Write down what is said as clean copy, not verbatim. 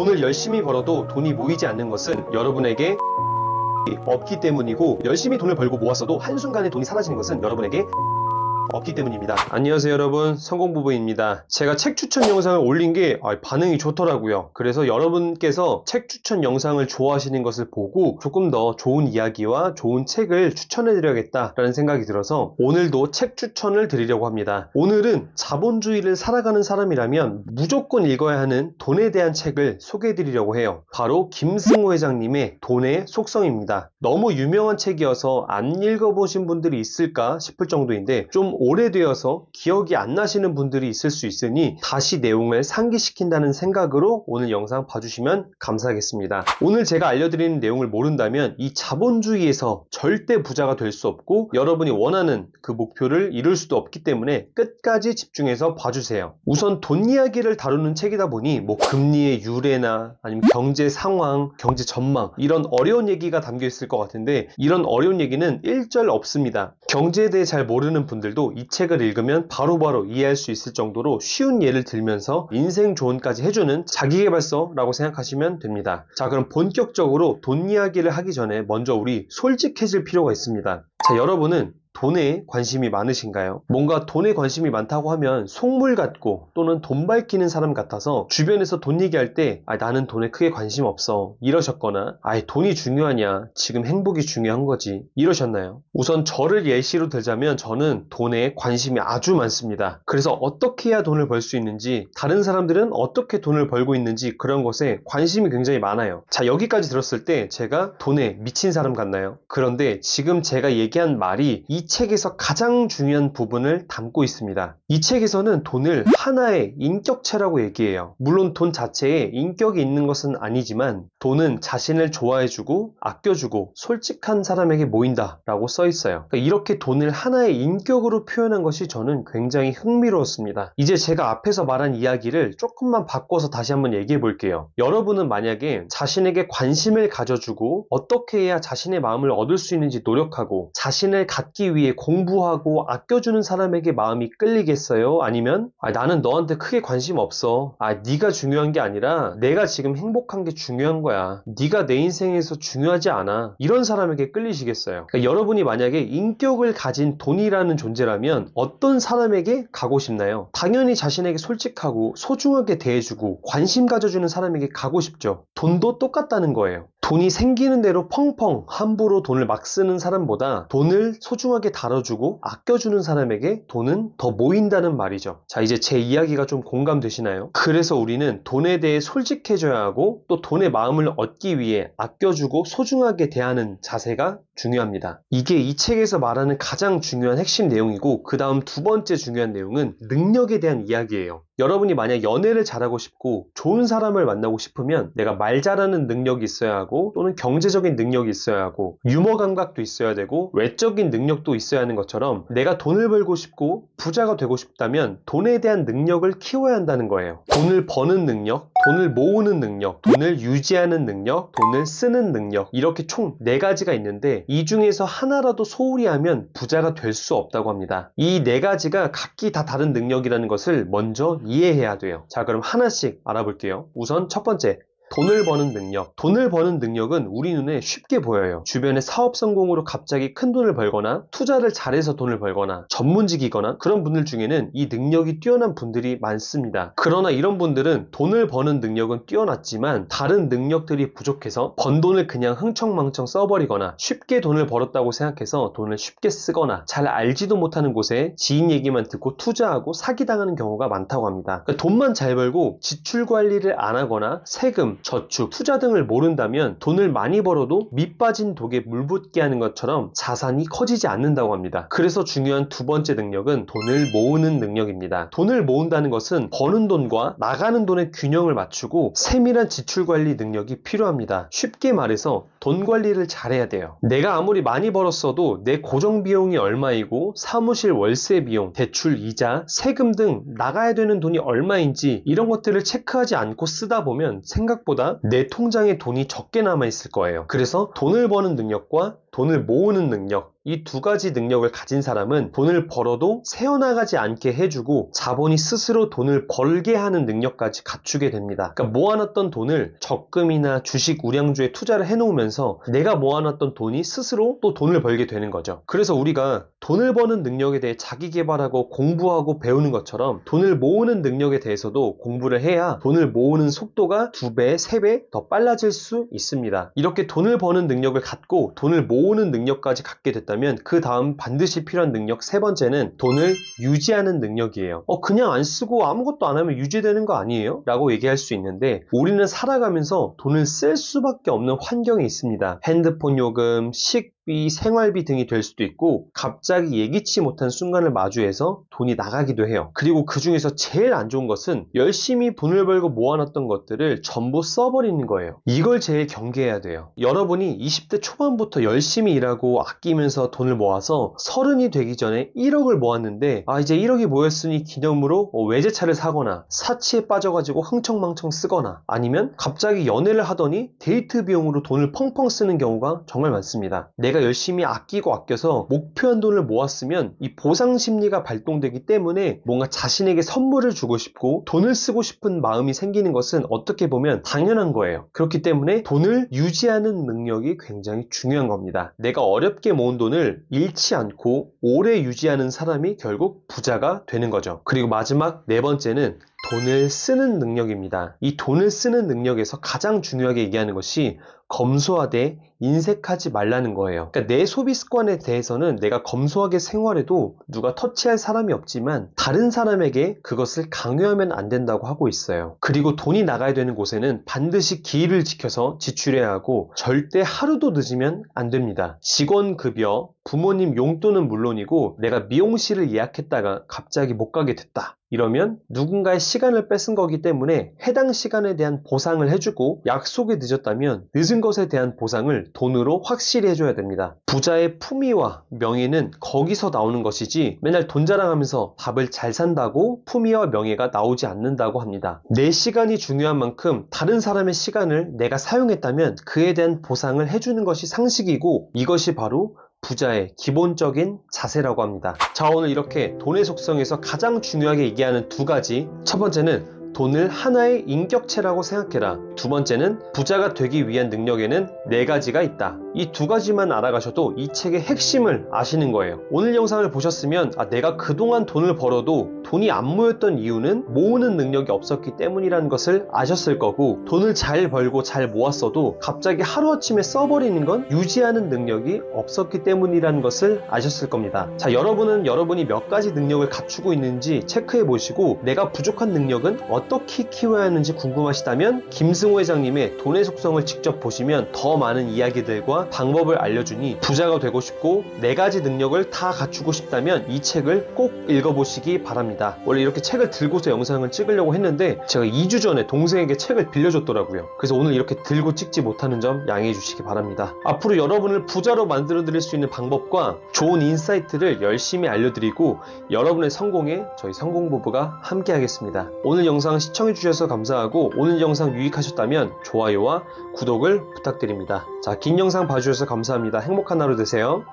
돈을 열심히 벌어도 돈이 모이지 않는 것은 여러분에게 없기 때문이고, 열심히 돈을 벌고 모았어도 한순간에 돈이 사라지는 것은 여러분에게 없기 때문입니다. 안녕하세요 여러분, 성공부부입니다. 제가 책 추천 영상을 올린 게 반응이 좋더라고요. 그래서 여러분께서 책 추천 영상을 좋아하시는 것을 보고 조금 더 좋은 이야기와 좋은 책을 추천해 드려야겠다라는 생각이 들어서 오늘도 책 추천을 드리려고 합니다. 오늘은 자본주의를 살아가는 사람이라면 무조건 읽어야 하는 돈에 대한 책을 소개해 드리려고 해요. 바로 김승호 회장님의 돈의 속성입니다. 너무 유명한 책이어서 안 읽어보신 분들이 있을까 싶을 정도인데, 좀 오래되어서 기억이 안 나시는 분들이 있을 수 있으니 다시 내용을 상기시킨다는 생각으로 오늘 영상 봐주시면 감사하겠습니다. 오늘 제가 알려드리는 내용을 모른다면 이 자본주의에서 절대 부자가 될 수 없고, 여러분이 원하는 그 목표를 이룰 수도 없기 때문에 끝까지 집중해서 봐주세요. 우선 돈 이야기를 다루는 책이다 보니 금리의 유래나 아니면 경제 상황, 경제 전망, 이런 어려운 얘기가 담겨 있을 것 같은데, 이런 어려운 얘기는 일절 없습니다. 경제에 대해 잘 모르는 분들도 이 책을 읽으면 바로바로 이해할 수 있을 정도로 쉬운 예를 들면서 인생 조언까지 해주는 자기계발서라고 생각하시면 됩니다. 자, 그럼 본격적으로 돈 이야기를 하기 전에 먼저 우리 솔직해질 필요가 있습니다. 자, 여러분은 돈에 관심이 많으신가요? 뭔가 돈에 관심이 많다고 하면 속물 같고 또는 돈 밝히는 사람 같아서 주변에서 돈 얘기할 때 나는 돈에 크게 관심 없어 이러셨거나, 돈이 중요하냐, 지금 행복이 중요한 거지 이러셨나요? 우선 저를 예시로 들자면 저는 돈에 관심이 아주 많습니다. 그래서 어떻게 해야 돈을 벌 수 있는지, 다른 사람들은 어떻게 돈을 벌고 있는지, 그런 것에 관심이 굉장히 많아요. 자, 여기까지 들었을 때 제가 돈에 미친 사람 같나요? 그런데 지금 제가 얘기한 말이 이 책에서 가장 중요한 부분을 담고 있습니다. 이 책에서는 돈을 하나의 인격체라고 얘기해요. 물론 돈 자체에 인격이 있는 것은 아니지만 돈은 자신을 좋아해주고 아껴주고 솔직한 사람에게 모인다 라고 써 있어요. 그러니까 이렇게 돈을 하나의 인격으로 표현한 것이 저는 굉장히 흥미로웠습니다. 이제 제가 앞에서 말한 이야기를 조금만 바꿔서 다시 한번 얘기해 볼게요. 여러분은 만약에 자신에게 관심을 가져주고 어떻게 해야 자신의 마음을 얻을 수 있는지 노력하고 자신을 갖기 위해 공부하고 아껴주는 사람에게 마음이 끌리겠어요? 아니면 나는 너한테 크게 관심 없어, 네가 중요한 게 아니라 내가 지금 행복한 게 중요한 거야, 네가 내 인생에서 중요하지 않아, 이런 사람에게 끌리시겠어요? 그러니까 여러분이 만약에 인격을 가진 돈이라는 존재라면 어떤 사람에게 가고 싶나요? 당연히 자신에게 솔직하고 소중하게 대해주고 관심 가져주는 사람에게 가고 싶죠. 돈도 똑같다는 거예요. 돈이 생기는 대로 펑펑 함부로 돈을 막 쓰는 사람보다 돈을 소중하게 다뤄주고 아껴주는 사람에게 돈은 더 모인다는 말이죠. 자, 이제 제 이야기가 좀 공감되시나요? 그래서 우리는 돈에 대해 솔직해져야 하고, 또 돈의 마음을 얻기 위해 아껴주고 소중하게 대하는 자세가 중요합니다. 이게 이 책에서 말하는 가장 중요한 핵심 내용이고, 그 다음 두 번째 중요한 내용은 능력에 대한 이야기예요. 여러분이 만약 연애를 잘하고 싶고 좋은 사람을 만나고 싶으면 내가 말 잘하는 능력이 있어야 하고, 또는 경제적인 능력이 있어야 하고, 유머 감각도 있어야 되고, 외적인 능력도 있어야 하는 것처럼 내가 돈을 벌고 싶고 부자가 되고 싶다면 돈에 대한 능력을 키워야 한다는 거예요. 돈을 버는 능력, 돈을 모으는 능력, 돈을 유지하는 능력, 돈을 쓰는 능력, 이렇게 총 4가지가 있는데 이 중에서 하나라도 소홀히 하면 부자가 될 수 없다고 합니다. 이 4가지가 각기 다 다른 능력이라는 것을 먼저 이해해야 돼요. 자, 그럼 하나씩 알아볼게요. 우선 첫 번째, 돈을 버는 능력. 돈을 버는 능력은 우리 눈에 쉽게 보여요. 주변에 사업 성공으로 갑자기 큰 돈을 벌거나 투자를 잘해서 돈을 벌거나 전문직이거나 그런 분들 중에는 이 능력이 뛰어난 분들이 많습니다. 그러나 이런 분들은 돈을 버는 능력은 뛰어났지만 다른 능력들이 부족해서 번 돈을 그냥 흥청망청 써버리거나, 쉽게 돈을 벌었다고 생각해서 돈을 쉽게 쓰거나, 잘 알지도 못하는 곳에 지인 얘기만 듣고 투자하고 사기당하는 경우가 많다고 합니다. 그러니까 돈만 잘 벌고 지출 관리를 안 하거나 세금, 저축, 투자 등을 모른다면 돈을 많이 벌어도 밑 빠진 독에 물 붓게 하는 것처럼 자산이 커지지 않는다고 합니다. 그래서 중요한 두 번째 능력은 돈을 모으는 능력입니다. 돈을 모은다는 것은 버는 돈과 나가는 돈의 균형을 맞추고 세밀한 지출 관리 능력이 필요합니다. 쉽게 말해서 돈 관리를 잘해야 돼요. 내가 아무리 많이 벌었어도 내 고정 비용이 얼마이고 사무실 월세 비용, 대출 이자, 세금 등 나가야 되는 돈이 얼마인지 이런 것들을 체크하지 않고 쓰다 보면 생각보다 내 통장에 돈이 적게 남아있을 거예요. 그래서 돈을 버는 능력과 돈을 모으는 능력, 이 두 가지 능력을 가진 사람은 돈을 벌어도 새어나가지 않게 해주고 자본이 스스로 돈을 벌게 하는 능력까지 갖추게 됩니다. 그러니까 모아놨던 돈을 적금이나 주식 우량주에 투자를 해놓으면서 내가 모아놨던 돈이 스스로 또 돈을 벌게 되는 거죠. 그래서 우리가 돈을 버는 능력에 대해 자기 개발하고 공부하고 배우는 것처럼 돈을 모으는 능력에 대해서도 공부를 해야 돈을 모으는 속도가 2배, 3배 더 빨라질 수 있습니다. 이렇게 돈을 버는 능력을 갖고 돈을 모으는 능력까지 갖게 됐다면 그 다음 반드시 필요한 능력 세 번째는 돈을 유지하는 능력이에요. 그냥 안 쓰고 아무것도 안 하면 유지되는 거 아니에요? 라고 얘기할 수 있는데 우리는 살아가면서 돈을 쓸 수밖에 없는 환경에 있습니다. 핸드폰 요금, 식비, 생활비 등이 될 수도 있고 갑자기 예기치 못한 순간을 마주해서 돈이 나가기도 해요. 그리고 그 중에서 제일 안 좋은 것은 열심히 돈을 벌고 모아놨던 것들을 전부 써버리는 거예요. 이걸 제일 경계해야 돼요. 여러분이 20대 초반부터 열심히 일하고 아끼면서 돈을 모아서 30이 되기 전에 1억을 모았는데 이제 1억이 모였으니 기념으로 외제차를 사거나 사치에 빠져가지고 흥청망청 쓰거나 아니면 갑자기 연애를 하더니 데이트 비용으로 돈을 펑펑 쓰는 경우가 정말 많습니다. 내가 열심히 아끼고 아껴서 목표한 돈을 모았으면 이 보상 심리가 발동되기 때문에 뭔가 자신에게 선물을 주고 싶고 돈을 쓰고 싶은 마음이 생기는 것은 어떻게 보면 당연한 거예요. 그렇기 때문에 돈을 유지하는 능력이 굉장히 중요한 겁니다. 내가 어렵게 모은 돈을 잃지 않고 오래 유지하는 사람이 결국 부자가 되는 거죠. 그리고 마지막 네 번째는 돈을 쓰는 능력입니다. 이 돈을 쓰는 능력에서 가장 중요하게 얘기하는 것이 검소하되 인색하지 말라는 거예요. 그러니까 내 소비 습관에 대해서는 내가 검소하게 생활해도 누가 터치할 사람이 없지만 다른 사람에게 그것을 강요하면 안 된다고 하고 있어요. 그리고 돈이 나가야 되는 곳에는 반드시 기일을 지켜서 지출해야 하고 절대 하루도 늦으면 안 됩니다. 직원 급여, 부모님 용돈은 물론이고 내가 미용실을 예약했다가 갑자기 못 가게 됐다. 이러면 누군가의 시간을 뺏은 거기 때문에 해당 시간에 대한 보상을 해주고 약속이 늦었다면 늦은 것에 대한 보상을 돈으로 확실히 해줘야 됩니다. 부자의 품위와 명예는 거기서 나오는 것이지 맨날 돈 자랑하면서 밥을 잘 산다고 품위와 명예가 나오지 않는다고 합니다. 내 시간이 중요한 만큼 다른 사람의 시간을 내가 사용했다면 그에 대한 보상을 해주는 것이 상식이고 이것이 바로 부자의 기본적인 자세라고 합니다. 자, 오늘 이렇게 돈의 속성에서 가장 중요하게 얘기하는 두 가지. 첫 번째는 돈을 하나의 인격체라고 생각해라. 두 번째는 부자가 되기 위한 능력에는 네 가지가 있다. 이 두 가지만 알아가셔도 이 책의 핵심을 아시는 거예요. 오늘 영상을 보셨으면 내가 그동안 돈을 벌어도 돈이 안 모였던 이유는 모으는 능력이 없었기 때문이라는 것을 아셨을 거고 돈을 잘 벌고 잘 모았어도 갑자기 하루아침에 써버리는 건 유지하는 능력이 없었기 때문이라는 것을 아셨을 겁니다. 자, 여러분은 여러분이 몇 가지 능력을 갖추고 있는지 체크해 보시고 내가 부족한 능력은 어떻게 키워야 하는지 궁금하시다면 김승호 회장님의 돈의 속성을 직접 보시면 더 많은 이야기들과 방법을 알려주니 부자가 되고 싶고 네 가지 능력을 다 갖추고 싶다면 이 책을 꼭 읽어보시기 바랍니다. 원래 이렇게 책을 들고서 영상을 찍으려고 했는데 제가 2주 전에 동생에게 책을 빌려줬더라고요. 그래서 오늘 이렇게 들고 찍지 못하는 점 양해해 주시기 바랍니다. 앞으로 여러분을 부자로 만들어 드릴 수 있는 방법과 좋은 인사이트를 열심히 알려드리고 여러분의 성공에 저희 성공부부가 함께 하겠습니다. 오늘 영상 시청해 주셔서 감사하고 오늘 영상 유익하셨다면 좋아요와 구독을 부탁드립니다. 자, 긴 영상 봐주셔서 감사합니다. 행복한 하루 되세요.